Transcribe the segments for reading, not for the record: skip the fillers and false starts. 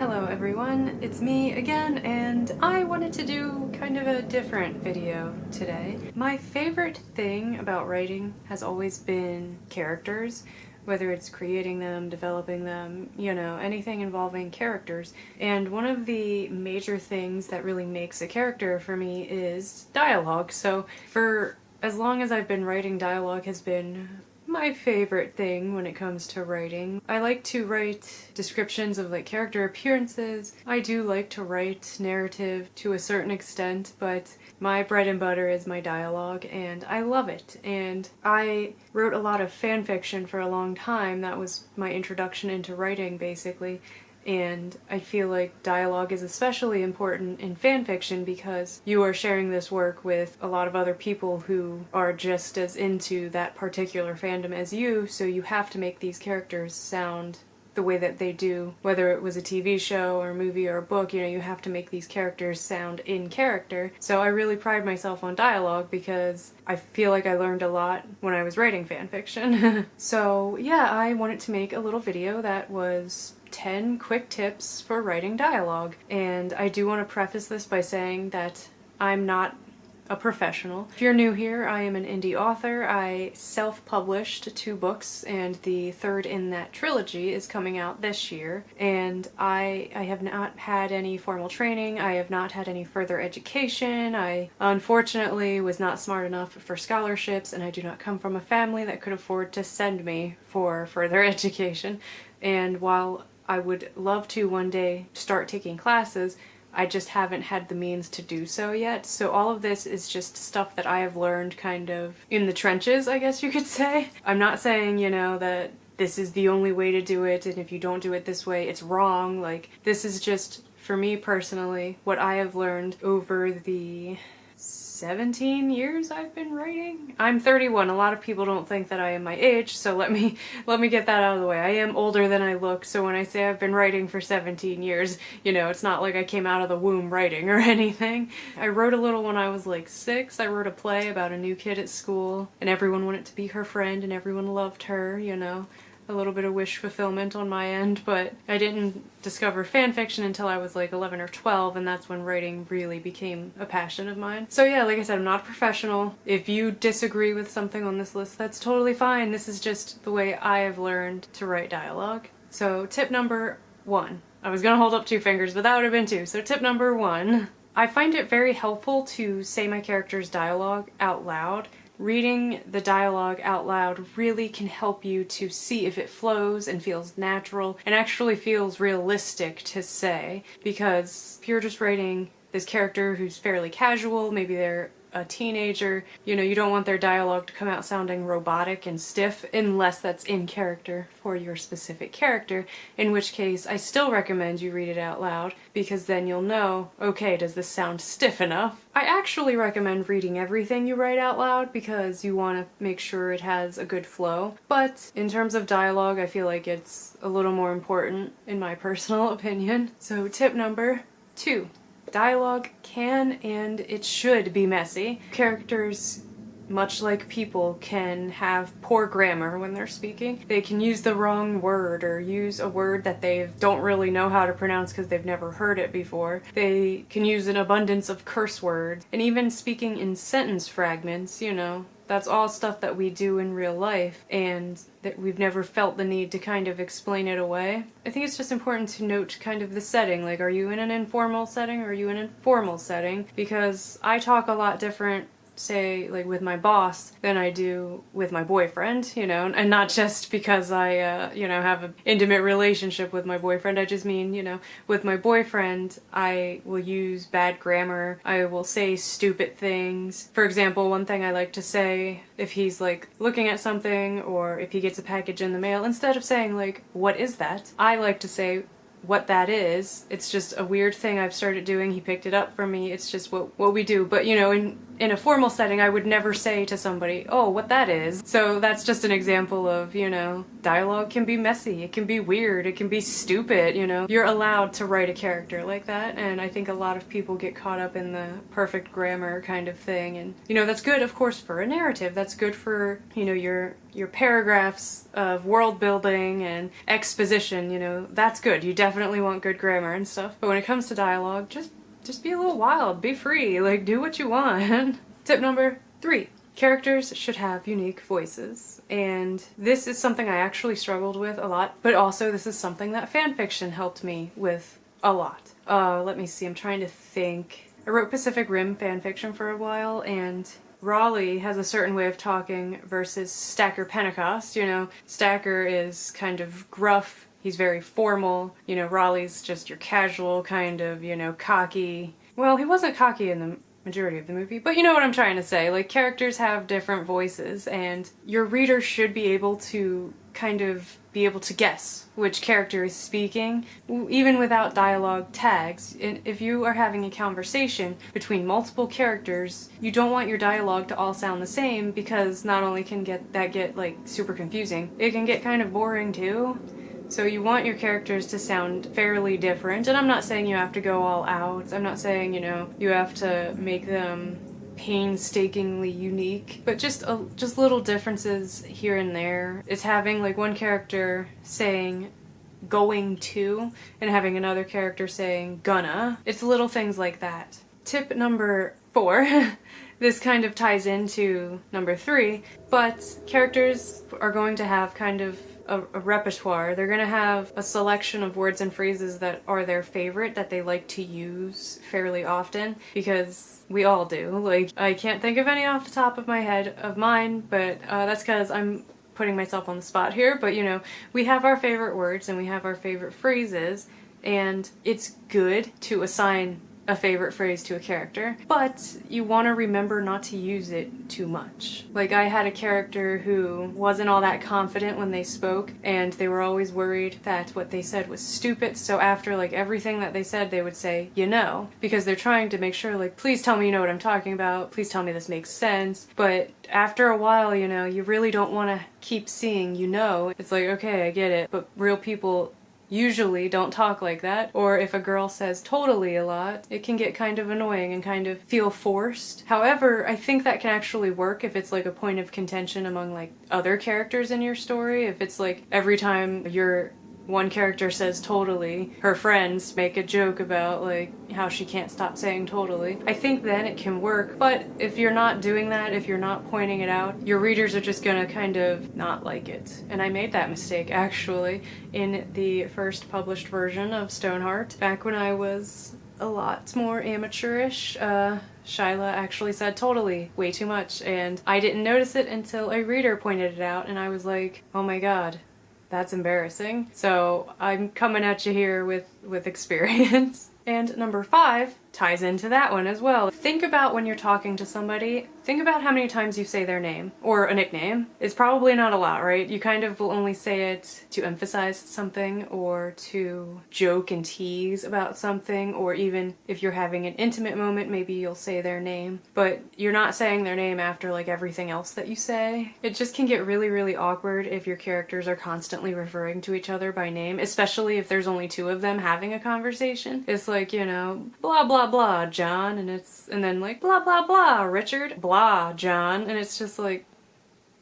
Hello everyone, it's me again, and I wanted to do kind of a different video today. My favorite thing about writing has always been characters, whether it's creating them, developing them, you know, anything involving characters. And one of the major things that really makes a character for me is dialogue. So for as long as I've been writing, dialogue has been my favorite thing when it comes to writing. I like to write descriptions of like character appearances. I do like to write narrative to a certain extent, but my bread and butter is my dialogue and I love it. And I wrote a lot of fan fiction for a long time. That was my introduction into writing basically. And I feel like dialogue is especially important in fanfiction because you are sharing this work with a lot of other people who are just as into that particular fandom as you, so you have to make these characters sound the way that they do. Whether it was a TV show or a movie or a book, you know, you have to make these characters sound in character. So I really pride myself on dialogue because I feel like I learned a lot when I was writing fanfiction. So yeah, I wanted to make a little video that was 10 quick tips for writing dialogue. And I do want to preface this by saying that I'm not a professional. If you're new here, I am an indie author. I self-published 2 books and the third in that trilogy is coming out this year. And I have not had any formal training. I have not had any further education. I unfortunately was not smart enough for scholarships, and I do not come from a family that could afford to send me for further education. And while I would love to one day start taking classes, I just haven't had the means to do so yet. So all of this is just stuff that I have learned kind of in the trenches, I guess you could say. I'm not saying, you know, that this is the only way to do it and if you don't do it this way, it's wrong. Like, this is just, for me personally, what I have learned over the 17 years I've been writing. I'm 31. A lot of people don't think that I am my age, so let me get that out of the way. I am older than I look, so when I say I've been writing for 17 years, you know, it's not like I came out of the womb writing or anything. I wrote a little when I was like 6. I wrote a play about a new kid at school, and everyone wanted to be her friend, and everyone loved her, you know. A little bit of wish fulfillment on my end, but I didn't discover fan fiction until I was like 11 or 12, and that's when writing really became a passion of mine. So yeah, like I said, I'm not a professional. If you disagree with something on this list, that's totally fine. This is just the way I have learned to write dialogue. So tip number 1. I was gonna hold up 2 fingers, but that would have been 2. So tip number 1. I find it very helpful to say my character's dialogue out loud. Reading the dialogue out loud really can help you to see if it flows and feels natural and actually feels realistic to say, because if you're just writing this character who's fairly casual, maybe they're a teenager, you know, you don't want their dialogue to come out sounding robotic and stiff unless that's in character for your specific character, in which case I still recommend you read it out loud because then you'll know, okay, does this sound stiff enough? I actually recommend reading everything you write out loud because you want to make sure it has a good flow, but in terms of dialogue I feel like it's a little more important in my personal opinion. So tip number 2. Dialogue can and it should be messy. Characters, much like people, can have poor grammar when they're speaking. They can use the wrong word or use a word that they don't really know how to pronounce because they've never heard it before. They can use an abundance of curse words, and even speaking in sentence fragments, you know. That's all stuff that we do in real life and that we've never felt the need to kind of explain it away. I think it's just important to note kind of the setting, like are you in an informal setting or are you in a formal setting? Because I talk a lot different, say, like with my boss than I do with my boyfriend, you know, and not just because I, you know, have an intimate relationship with my boyfriend. I just mean, you know, with my boyfriend, I will use bad grammar. I will say stupid things. For example, one thing I like to say if he's like looking at something or if he gets a package in the mail, instead of saying like, "What is that?" I like to say, "What that is." It's just a weird thing I've started doing. He picked it up from me. It's just what we do. But you know, in in a formal setting, I would never say to somebody, oh, what that is. So that's just an example of, you know, dialogue can be messy, it can be weird, it can be stupid, you know. You're allowed to write a character like that, and I think a lot of people get caught up in the perfect grammar kind of thing. And, you know, that's good, of course, for a narrative. That's good for, you know, your paragraphs of world building and exposition, you know, that's good. You definitely want good grammar and stuff. But when it comes to dialogue, just be a little wild, be free, like do what you want. Tip number 3. Characters should have unique voices. And this is something I actually struggled with a lot, but also this is something that fanfiction helped me with a lot. Let me see, I'm trying to think. I wrote Pacific Rim fanfiction for a while, and Raleigh has a certain way of talking versus Stacker Pentecost. You know, Stacker is kind of gruff, he's very formal. You know, Raleigh's just your casual kind of, you know, cocky. Well, he wasn't cocky in the majority of the movie, but you know what I'm trying to say. Like, characters have different voices, and your reader should be able to kind of be able to guess which character is speaking, even without dialogue tags. And if you are having a conversation between multiple characters, you don't want your dialogue to all sound the same, because not only can get like super confusing, it can get kind of boring too. So you want your characters to sound fairly different, and I'm not saying you have to go all out. I'm not saying, you know, you have to make them painstakingly unique, but just little differences here and there. It's having like one character saying going to and having another character saying gonna. It's little things like that. Tip number 4. This kind of ties into number 3, but characters are going to have kind of a repertoire. They're gonna have a selection of words and phrases that are their favorite, that they like to use fairly often, because we all do. Like, I can't think of any off the top of my head of mine, but that's because I'm putting myself on the spot here. But you know, we have our favorite words and we have our favorite phrases, and it's good to assign a favorite phrase to a character, but you want to remember not to use it too much. Like, I had a character who wasn't all that confident when they spoke, and they were always worried that what they said was stupid, so after like everything that they said, they would say, you know, because they're trying to make sure, like, please tell me you know what I'm talking about, please tell me this makes sense. But after a while, you know, you really don't want to keep seeing you know. It's like, okay, I get it, but real people usually don't talk like that. Or if a girl says totally a lot, it can get kind of annoying and kind of feel forced. However, I think that can actually work if it's like a point of contention among like other characters in your story. If it's like every time one character says totally, her friends make a joke about like how she can't stop saying totally, I think then it can work. But if you're not doing that, if you're not pointing it out, your readers are just gonna kind of not like it. And I made that mistake actually in the first published version of Stoneheart, back when I was a lot more amateurish. Shyla actually said totally way too much, and I didn't notice it until a reader pointed it out, and I was like, oh my god, that's embarrassing. So I'm coming at you here with experience. And number 5 ties into that one as well. Think about when you're talking to somebody, think about how many times you say their name or a nickname. It's probably not a lot, right? You kind of will only say it to emphasize something or to joke and tease about something, or even if you're having an intimate moment, maybe you'll say their name, but you're not saying their name after like everything else that you say. It just can get really, really awkward if your characters are constantly referring to each other by name, especially if there's only 2 of them having a conversation. It's like, you know, blah blah blah John, and then like blah blah blah Richard, blah John, and it's just like,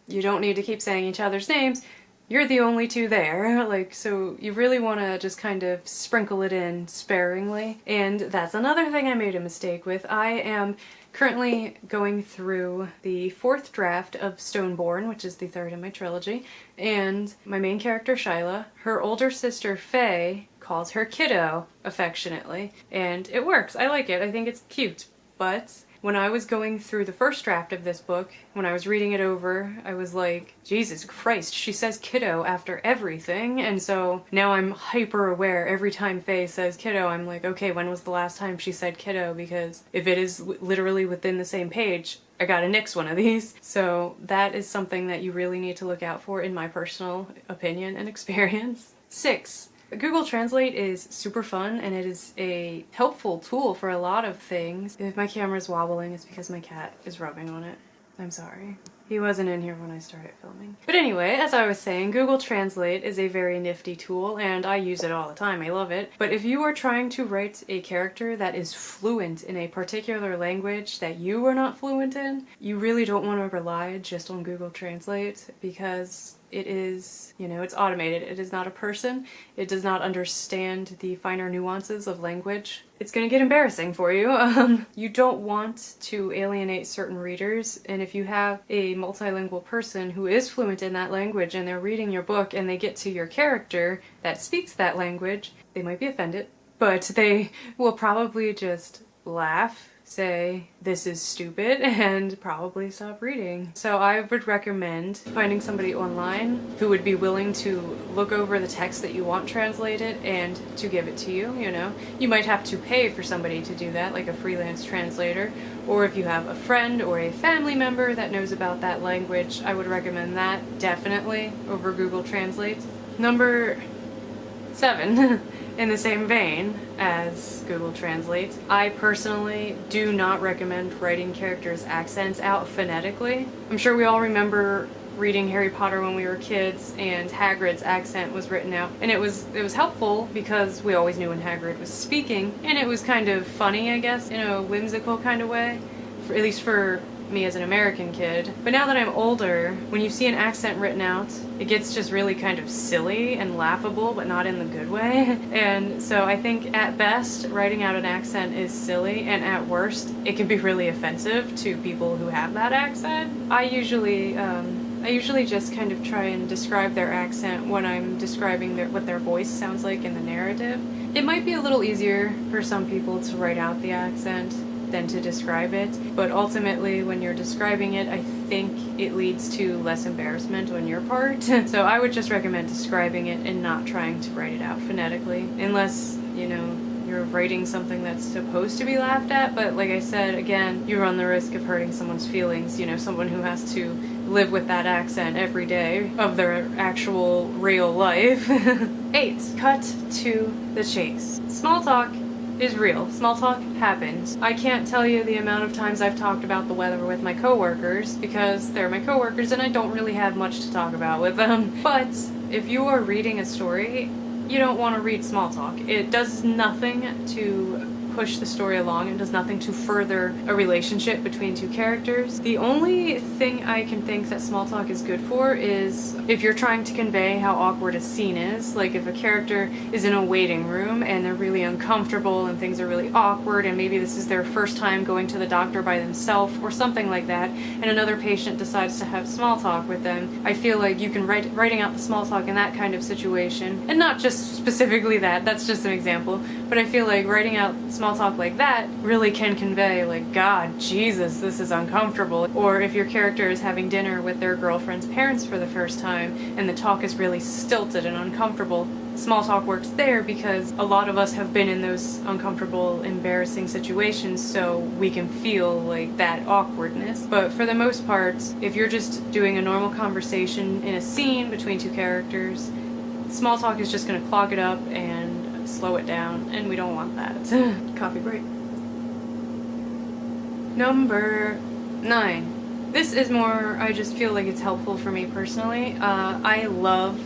you don't need to keep saying each other's names. You're the only 2 there. Like, so you really want to just kind of sprinkle it in sparingly. And that's another thing I made a mistake with. I am currently going through the 4th draft of Stoneborn, which is the 3rd in my trilogy, and my main character Shyla, her older sister Faye calls her kiddo affectionately, and it works. I like it. I think it's cute. But when I was going through the first draft of this book, when I was reading it over, I was like, Jesus Christ, she says kiddo after everything. And so now I'm hyper aware. Every time Faye says kiddo, I'm like, okay, when was the last time she said kiddo? Because if it is literally within the same page, I gotta nix one of these. So that is something that you really need to look out for, in my personal opinion and experience. 6. Google Translate is super fun, and it is a helpful tool for a lot of things. If my camera's wobbling, it's because my cat is rubbing on it. I'm sorry. He wasn't in here when I started filming. But anyway, as I was saying, Google Translate is a very nifty tool, and I use it all the time. I love it. But if you are trying to write a character that is fluent in a particular language that you are not fluent in, you really don't want to rely just on Google Translate, because it is, you know, it's automated. It is not a person. It does not understand the finer nuances of language. It's gonna get embarrassing for you. You don't want to alienate certain readers, and if you have a multilingual person who is fluent in that language and they're reading your book and they get to your character that speaks that language, they might be offended, but they will probably just laugh, say, "This is stupid," and probably stop reading. So I would recommend finding somebody online who would be willing to look over the text that you want translated and to give it to you, you know. You might have to pay for somebody to do that, like a freelance translator, or if you have a friend or a family member that knows about that language, I would recommend that definitely over Google Translate. Number 7. In the same vein as Google Translate, I personally do not recommend writing characters' accents out phonetically. I'm sure we all remember reading Harry Potter when we were kids, and Hagrid's accent was written out, and it was helpful because we always knew when Hagrid was speaking, and it was kind of funny, I guess, in a whimsical kind of way, at least for me as an American kid. But now that I'm older, when you see an accent written out, it gets just really kind of silly and laughable, but not in the good way. And so I think at best, writing out an accent is silly, and at worst, it can be really offensive to people who have that accent. I usually just kind of try and describe their accent when I'm describing what their voice sounds like in the narrative. It might be a little easier for some people to write out the accent than to describe it, but ultimately when you're describing it, I think it leads to less embarrassment on your part. So I would just recommend describing it and not trying to write it out phonetically, unless, you know, you're writing something that's supposed to be laughed at. But like I said, again, you run the risk of hurting someone's feelings, you know, someone who has to live with that accent every day of their actual real life. 8. Cut to the chase. Small talk is real. Small talk happens. I can't tell you the amount of times I've talked about the weather with my coworkers, because they're my coworkers and I don't really have much to talk about with them. But if you are reading a story, you don't want to read small talk. It does nothing to push the story along and does nothing to further a relationship between two characters. The only thing I can think that small talk is good for is if you're trying to convey how awkward a scene is. Like if a character is in a waiting room and they're really uncomfortable and things are really awkward, and maybe this is their first time going to the doctor by themselves or something like that, and another patient decides to have small talk with them. I feel like you can writing out the small talk in that kind of situation, and not just specifically that's just an example, but I feel like writing out small talk like that really can convey, like, God, Jesus, this is uncomfortable. Or if your character is having dinner with their girlfriend's parents for the first time and the talk is really stilted and uncomfortable, small talk works there because a lot of us have been in those uncomfortable, embarrassing situations, so we can feel like that awkwardness. But for the most part, if you're just doing a normal conversation in a scene between two characters, small talk is just going to clog it up and slow it down, and we don't want that. Coffee break. Number 9. This is more, I just feel like it's helpful for me personally. I love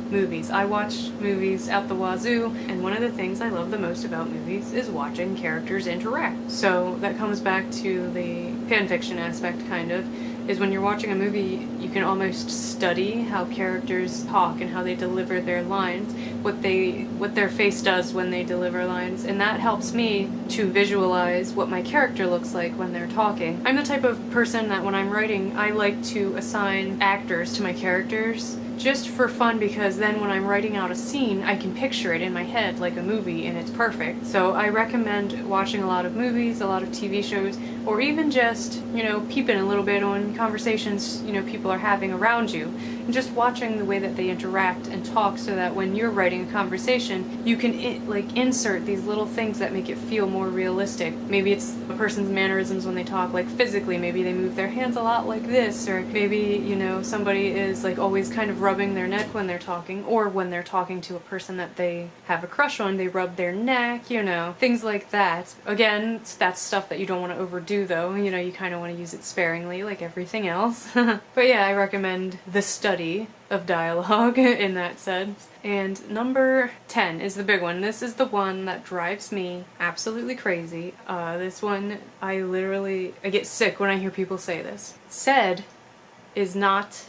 movies. I watch movies out the wazoo, and one of the things I love the most about movies is watching characters interact. So that comes back to the fanfiction aspect, kind of, is when you're watching a movie, you can almost study how characters talk and how they deliver their lines, what their face does when they deliver lines, and that helps me to visualize what my character looks like when they're talking. I'm the type of person that when I'm writing, I like to assign actors to my characters just for fun, because then when I'm writing out a scene, I can picture it in my head like a movie and it's perfect. So I recommend watching a lot of movies, a lot of TV shows, or even just, you know, peeping a little bit on conversations, you know, people are having around you, and just watching the way that they interact and talk, so that when you're writing a conversation, you can like insert these little things that make it feel more realistic. Maybe it's a person's mannerisms when they talk, like physically, maybe they move their hands a lot like this, or maybe, you know, somebody is like always kind of rubbing their neck when they're talking, or when they're talking to a person that they have a crush on, they rub their neck, you know, things like that. Again, that's stuff that you don't want to overdo though, you know, you kind of want to use it sparingly like everything else. But yeah, I recommend the study of dialogue in that sense. And number 10 is the big one. This is the one that drives me absolutely crazy. This one, I get sick when I hear people say this. Said is not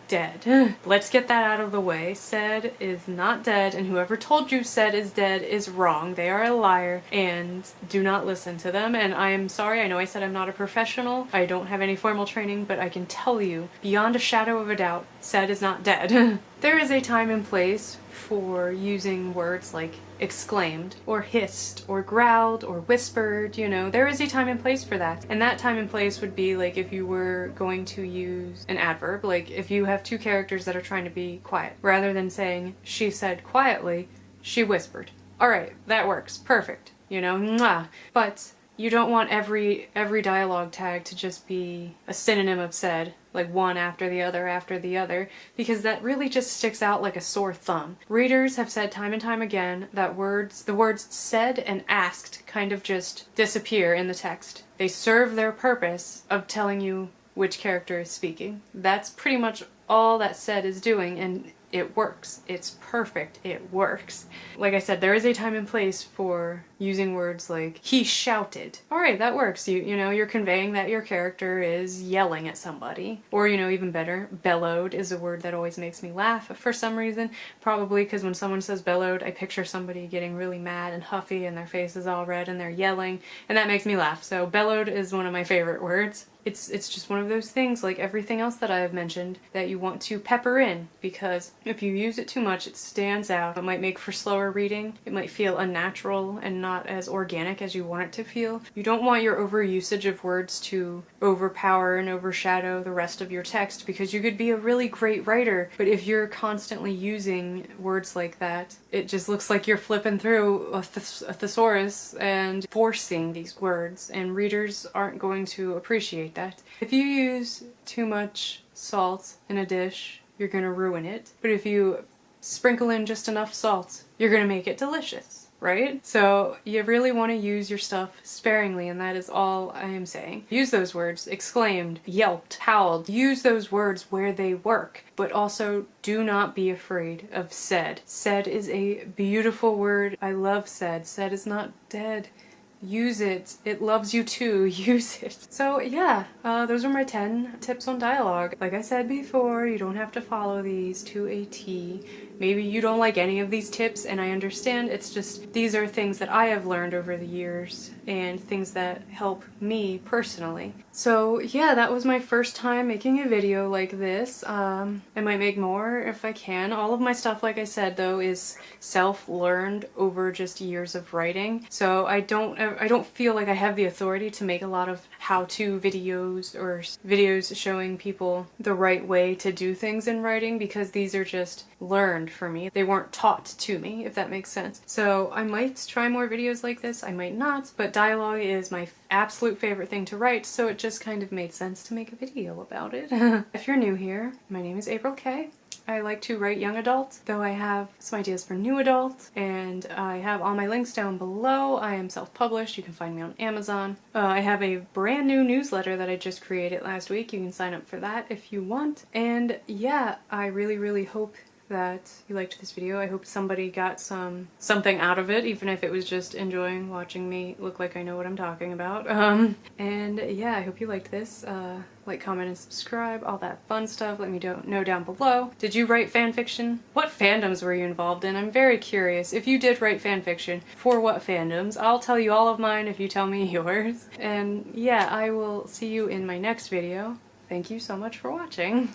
dead. Let's get that out of the way. Said is not dead, and whoever told you said is dead is wrong. They are a liar, and do not listen to them. And I am sorry, I know I said I'm not a professional, I don't have any formal training, but I can tell you, beyond a shadow of a doubt, said is not dead. There is a time and place for using words like exclaimed, or hissed, or growled, or whispered, you know, there is a time and place for that. And that time and place would be like if you were going to use an adverb, like if you have two characters that are trying to be quiet. Rather than saying, she said quietly, she whispered. Alright, that works. Perfect. You know, mwah. But you don't want every dialogue tag to just be a synonym of said, like one after the other, because that really just sticks out like a sore thumb. Readers have said time and time again that the words said and asked kind of just disappear in the text. They serve their purpose of telling you which character is speaking. That's pretty much all that said is doing, and it works. It's perfect. It works. Like I said, there is a time and place for using words like he shouted. Alright, that works. You know, you're conveying that your character is yelling at somebody. Or, you know, even better, bellowed is a word that always makes me laugh for some reason. Probably because when someone says bellowed, I picture somebody getting really mad and huffy and their face is all red and they're yelling, and that makes me laugh. So bellowed is one of my favorite words. It's just one of those things, like everything else that I have mentioned, that you want to pepper in, because if you use it too much, it stands out. It might make for slower reading. It might feel unnatural and not as organic as you want it to feel. You don't want your overusage of words to overpower and overshadow the rest of your text, because you could be a really great writer, but if you're constantly using words like that, it just looks like you're flipping through a thesaurus and forcing these words, and readers aren't going to appreciate that. If you use too much salt in a dish, you're gonna ruin it. But if you sprinkle in just enough salt, you're gonna make it delicious, right? So you really want to use your stuff sparingly, and that is all I am saying. Use those words, exclaimed, yelped, howled. Use those words where they work, but also do not be afraid of said. Said is a beautiful word. I love said. Said is not dead. Use it. It loves you too. Use it. So yeah, those are my 10 tips on dialogue. Like I said before, you don't have to follow these to a T. Maybe you don't like any of these tips, and I understand. It's just, these are things that I have learned over the years and things that help me personally. So yeah, that was my first time making a video like this. I might make more if I can. All of my stuff, like I said though, is self-learned over just years of writing. So I don't feel like I have the authority to make a lot of how-to videos or videos showing people the right way to do things in writing, because these are just learned for me. They weren't taught to me, if that makes sense. So I might try more videos like this, I might not, but dialogue is my absolute favorite thing to write, so it just kind of made sense to make a video about it. If you're new here, my name is April K. I like to write young adult, though I have some ideas for new adult, and I have all my links down below. I am self-published. You can find me on Amazon. I have a brand new newsletter that I just created last week. You can sign up for that if you want. And yeah, I really hope that you liked this video. I hope somebody got something out of it, even if it was just enjoying watching me look like I know what I'm talking about. And yeah, I hope you liked this. Like, comment, and subscribe, all that fun stuff. Let me know down below. Did you write fanfiction? What fandoms were you involved in? I'm very curious. If you did write fanfiction, for what fandoms? I'll tell you all of mine if you tell me yours. And yeah, I will see you in my next video. Thank you so much for watching.